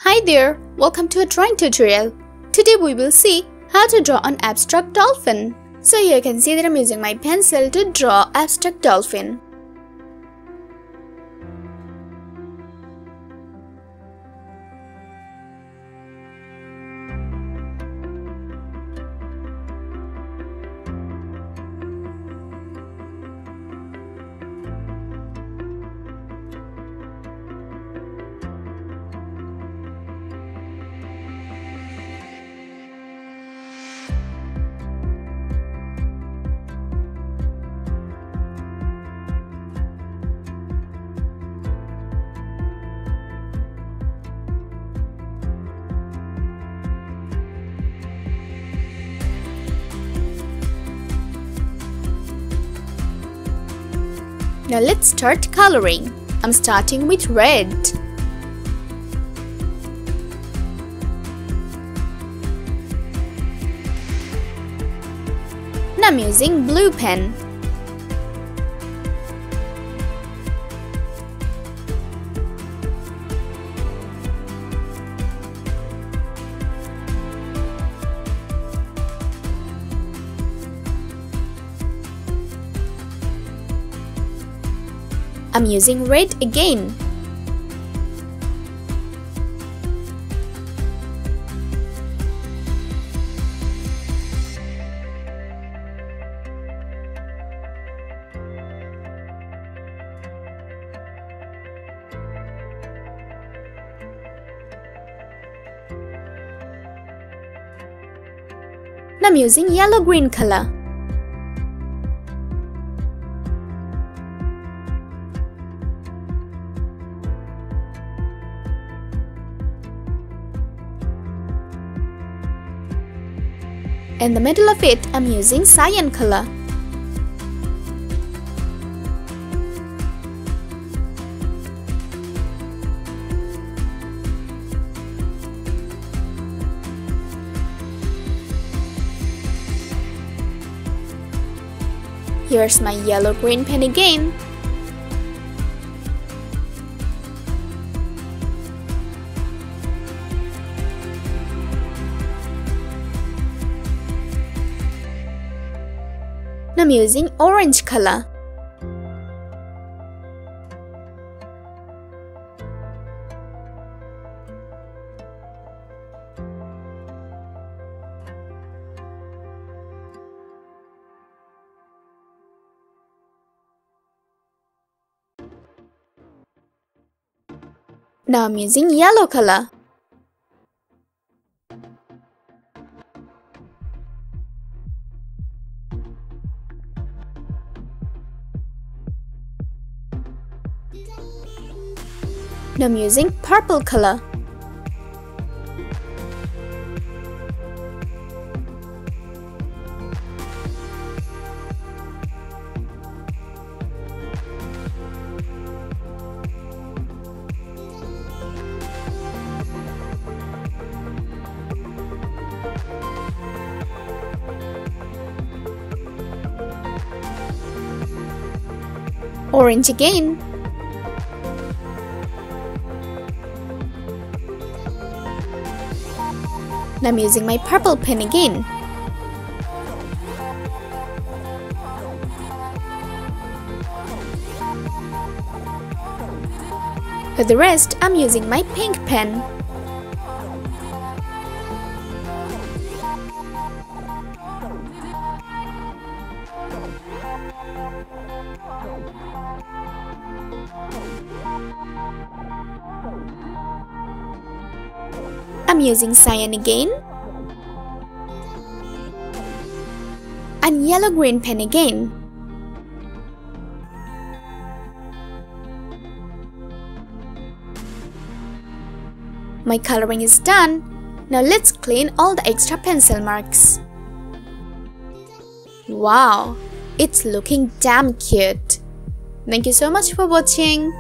Hi there, welcome to a drawing tutorial. Today we will see how to draw an abstract dolphin. So here you can see that I'm using my pencil to draw abstract dolphin. Now let's start coloring. I'm starting with red. Now I'm using blue pen. I'm using red again. Now I'm using yellow-green color. In the middle of it, I'm using cyan color. Here's my yellow-green pen again. Now I'm using orange color. Now I'm using yellow color. Now I'm using purple color. Orange again. Now I'm using my purple pen again. For the rest, I'm using my pink pen. I'm using cyan again. And yellow-green pen again. My coloring is done. Now let's clean all the extra pencil marks. Wow, it's looking damn cute. Thank you so much for watching.